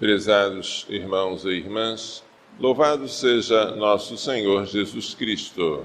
Prezados irmãos e irmãs, louvado seja nosso Senhor Jesus Cristo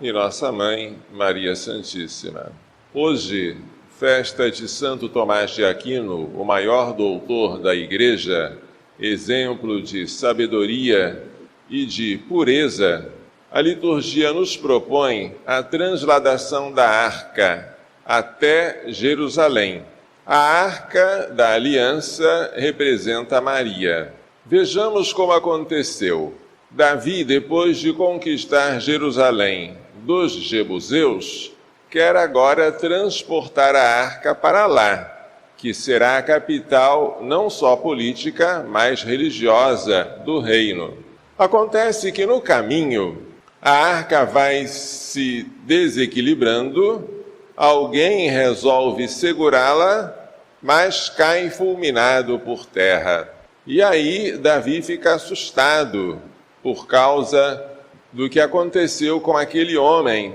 e nossa Mãe, Maria Santíssima. Hoje, festa de Santo Tomás de Aquino, o maior doutor da Igreja, exemplo de sabedoria e de pureza, a liturgia nos propõe a transladação da arca até Jerusalém. A arca da aliança representa Maria. Vejamos como aconteceu. Davi, depois de conquistar Jerusalém dos jebuseus, quer agora transportar a arca para lá, que será a capital não só política, mas religiosa do reino. Acontece que no caminho, a arca vai se desequilibrando, alguém resolve segurá-la, mas cai fulminado por terra. E aí Davi fica assustado por causa do que aconteceu com aquele homem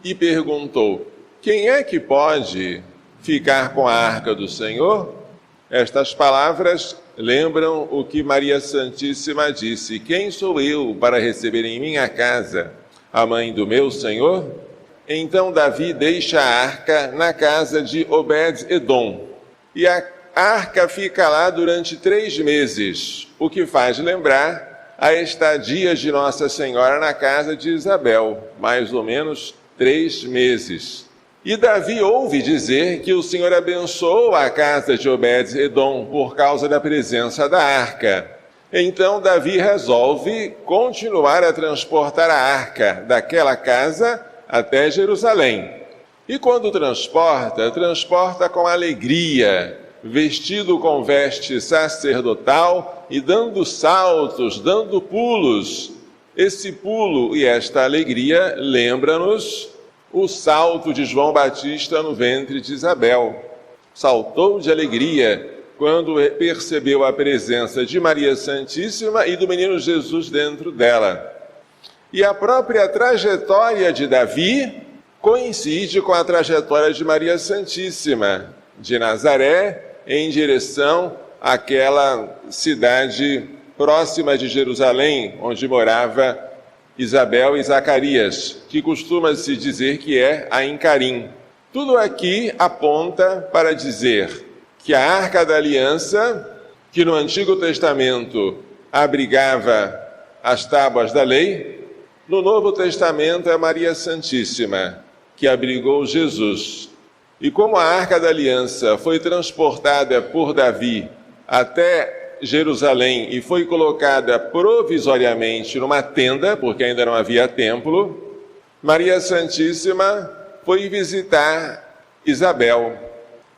e perguntou: quem é que pode ficar com a arca do Senhor? Estas palavras lembram o que Maria Santíssima disse: quem sou eu para receber em minha casa a mãe do meu Senhor? Então Davi deixa a arca na casa de Obed-Edom. E a arca fica lá durante 3 meses, o que faz lembrar a estadia de Nossa Senhora na casa de Isabel, mais ou menos 3 meses. E Davi ouve dizer que o Senhor abençoou a casa de Obed-Edom por causa da presença da arca. Então Davi resolve continuar a transportar a arca daquela casa até Jerusalém. E quando transporta com alegria, vestido com veste sacerdotal e dando saltos, dando pulos. Esse pulo e esta alegria lembra-nos o salto de João Batista no ventre de Isabel. Saltou de alegria quando percebeu a presença de Maria Santíssima e do menino Jesus dentro dela. E a própria trajetória de Davi coincide com a trajetória de Maria Santíssima, de Nazaré em direção àquela cidade próxima de Jerusalém, onde morava Isabel e Zacarias, que costuma-se dizer que é a Encarim. Tudo aqui aponta para dizer que a Arca da Aliança, que no Antigo Testamento abrigava as tábuas da lei, no Novo Testamento é Maria Santíssima, que abrigou Jesus. E como a Arca da Aliança foi transportada por Davi até Jerusalém e foi colocada provisoriamente numa tenda, porque ainda não havia templo, Maria Santíssima foi visitar Isabel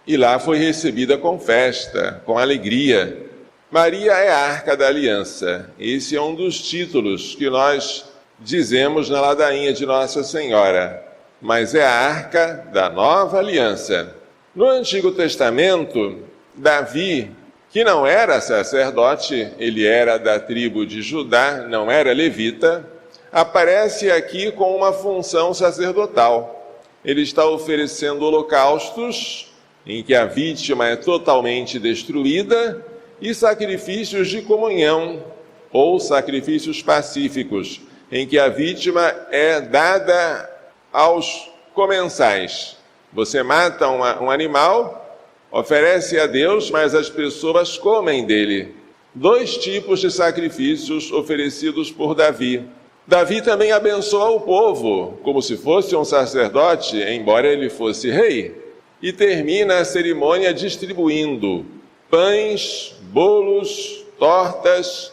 e lá foi recebida com festa, com alegria. Maria é a Arca da Aliança. Esse é um dos títulos que nós dizemos na ladainha de Nossa Senhora, mas é a Arca da Nova Aliança. No Antigo Testamento, Davi, que não era sacerdote, ele era da tribo de Judá, não era levita, aparece aqui com uma função sacerdotal. Ele está oferecendo holocaustos, em que a vítima é totalmente destruída, e sacrifícios de comunhão, ou sacrifícios pacíficos, em que a vítima é dada aos comensais. Você mata um animal, oferece a Deus, mas as pessoas comem dele. 2 tipos de sacrifícios oferecidos por Davi. Davi também abençoa o povo, como se fosse um sacerdote, embora ele fosse rei, e termina a cerimônia distribuindo pães, bolos, tortas.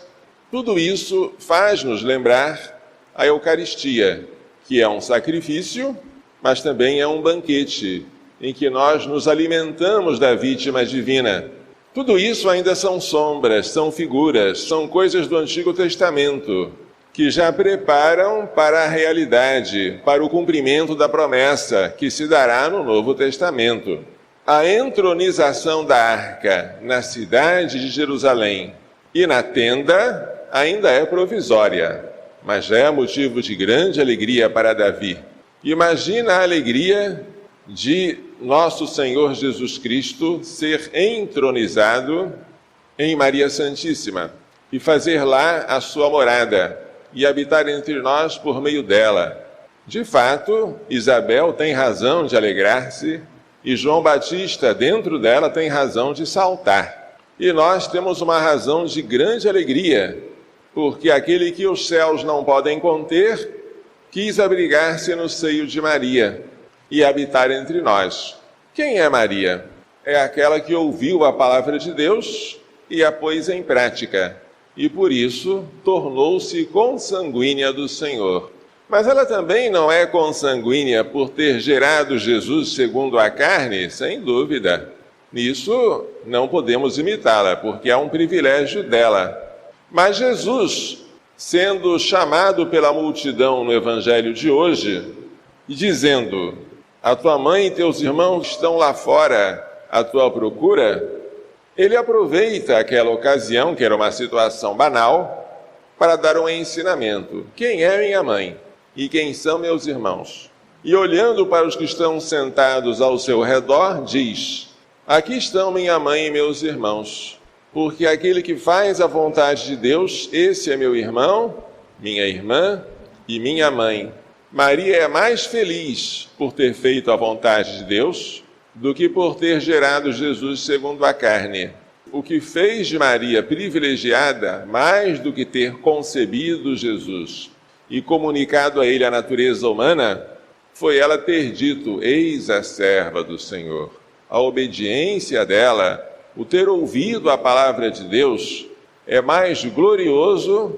Tudo isso faz-nos lembrar a Eucaristia, que é um sacrifício, mas também é um banquete, em que nós nos alimentamos da vítima divina. Tudo isso ainda são sombras, são figuras, são coisas do Antigo Testamento, que já preparam para a realidade, para o cumprimento da promessa que se dará no Novo Testamento. A entronização da arca na cidade de Jerusalém e na tenda ainda é provisória, mas já é motivo de grande alegria para Davi. Imagina a alegria de nosso Senhor Jesus Cristo ser entronizado em Maria Santíssima e fazer lá a sua morada e habitar entre nós por meio dela. De fato, Isabel tem razão de alegrar-se e João Batista, dentro dela, tem razão de saltar. E nós temos uma razão de grande alegria, porque aquele que os céus não podem conter quis abrigar-se no seio de Maria e habitar entre nós. Quem é Maria? É aquela que ouviu a palavra de Deus e a pôs em prática, e por isso tornou-se consanguínea do Senhor. Mas ela também não é consanguínea por ter gerado Jesus segundo a carne, sem dúvida. Nisso não podemos imitá-la, porque é um privilégio dela. Mas Jesus, sendo chamado pela multidão no evangelho de hoje, e dizendo: a tua mãe e teus irmãos estão lá fora à tua procura, ele aproveita aquela ocasião, que era uma situação banal, para dar um ensinamento. Quem é minha mãe? E quem são meus irmãos? E olhando para os que estão sentados ao seu redor, diz: aqui estão minha mãe e meus irmãos, porque aquele que faz a vontade de Deus, esse é meu irmão, minha irmã e minha mãe. Maria é mais feliz por ter feito a vontade de Deus do que por ter gerado Jesus segundo a carne. O que fez de Maria privilegiada, mais do que ter concebido Jesus e comunicado a ele a natureza humana, foi ela ter dito: eis a serva do Senhor. A obediência dela, o ter ouvido a palavra de Deus, é mais glorioso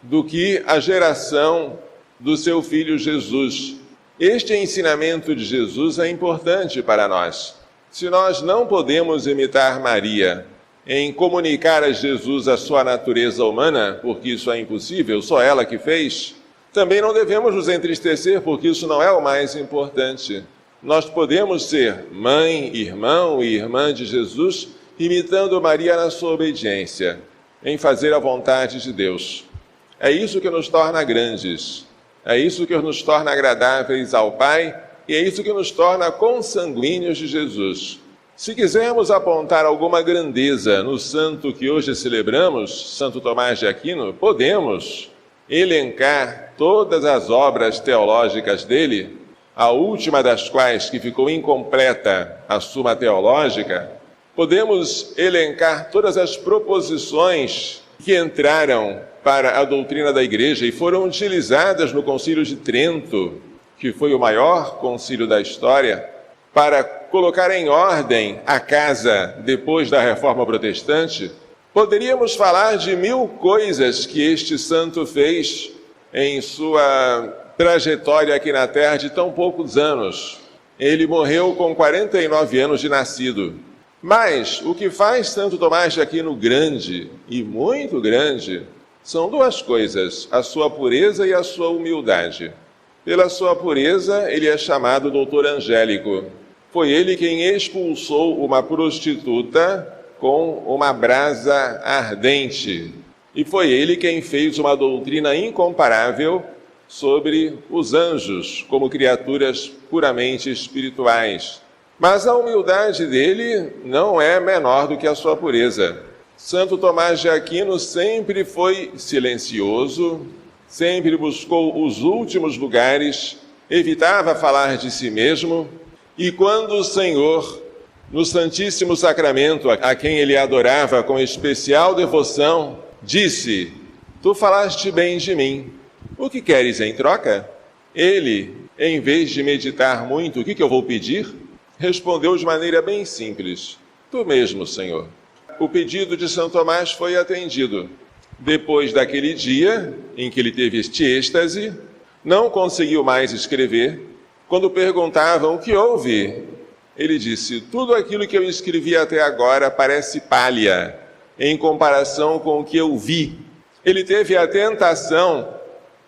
do que a geração do seu filho Jesus. Este ensinamento de Jesus é importante para nós. Se nós não podemos imitar Maria em comunicar a Jesus a sua natureza humana, porque isso é impossível, só ela que fez, também não devemos nos entristecer, porque isso não é o mais importante. Nós podemos ser mãe, irmão e irmã de Jesus, imitando Maria na sua obediência, em fazer a vontade de Deus. É isso que nos torna grandes. É isso que nos torna agradáveis ao Pai e é isso que nos torna consanguíneos de Jesus. Se quisermos apontar alguma grandeza no santo que hoje celebramos, Santo Tomás de Aquino, podemos elencar todas as obras teológicas dele, a última das quais, que ficou incompleta, a Suma Teológica. Podemos elencar todas as proposições que entraram para a doutrina da Igreja e foram utilizadas no Concílio de Trento, que foi o maior concílio da história, para colocar em ordem a casa depois da Reforma Protestante. Poderíamos falar de 1000 coisas que este santo fez em sua trajetória aqui na Terra de tão poucos anos. Ele morreu com 49 anos de nascido. Mas o que faz Santo Tomás de Aquino grande, e muito grande, são duas coisas: a sua pureza e a sua humildade. Pela sua pureza, ele é chamado doutor angélico. Foi ele quem expulsou uma prostituta com uma brasa ardente. E foi ele quem fez uma doutrina incomparável sobre os anjos como criaturas puramente espirituais. Mas a humildade dele não é menor do que a sua pureza. Santo Tomás de Aquino sempre foi silencioso, sempre buscou os últimos lugares, evitava falar de si mesmo, e quando o Senhor, no Santíssimo Sacramento, a quem ele adorava com especial devoção, disse: tu falaste bem de mim, o que queres em troca? Ele, em vez de meditar muito, o que eu vou pedir? Respondeu de maneira bem simples: tu mesmo, Senhor. O pedido de São Tomás foi atendido. Depois daquele dia em que ele teve este êxtase, não conseguiu mais escrever. Quando perguntavam o que houve, ele disse: tudo aquilo que eu escrevi até agora parece palha em comparação com o que eu vi. Ele teve a tentação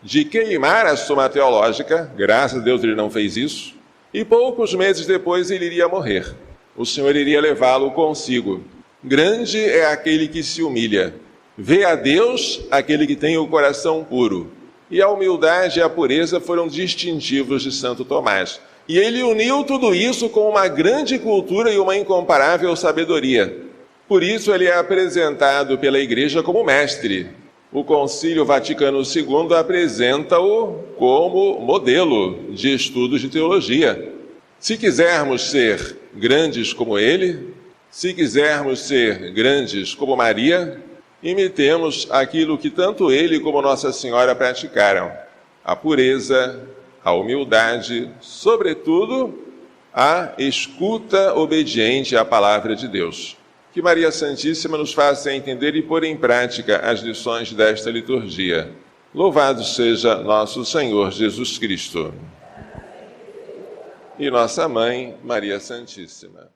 de queimar a Suma Teológica, graças a Deus ele não fez isso, e poucos meses depois ele iria morrer. O Senhor iria levá-lo consigo. Grande é aquele que se humilha. Vê a Deus aquele que tem o coração puro. E a humildade e a pureza foram distintivos de Santo Tomás. E ele uniu tudo isso com uma grande cultura e uma incomparável sabedoria. Por isso ele é apresentado pela Igreja como mestre. O Concílio Vaticano II apresenta-o como modelo de estudos de teologia. Se quisermos ser grandes como ele, se quisermos ser grandes como Maria, imitemos aquilo que tanto ele como Nossa Senhora praticaram: a pureza, a humildade, sobretudo, a escuta obediente à palavra de Deus. Que Maria Santíssima nos faça entender e pôr em prática as lições desta liturgia. Louvado seja nosso Senhor Jesus Cristo. E nossa Mãe, Maria Santíssima.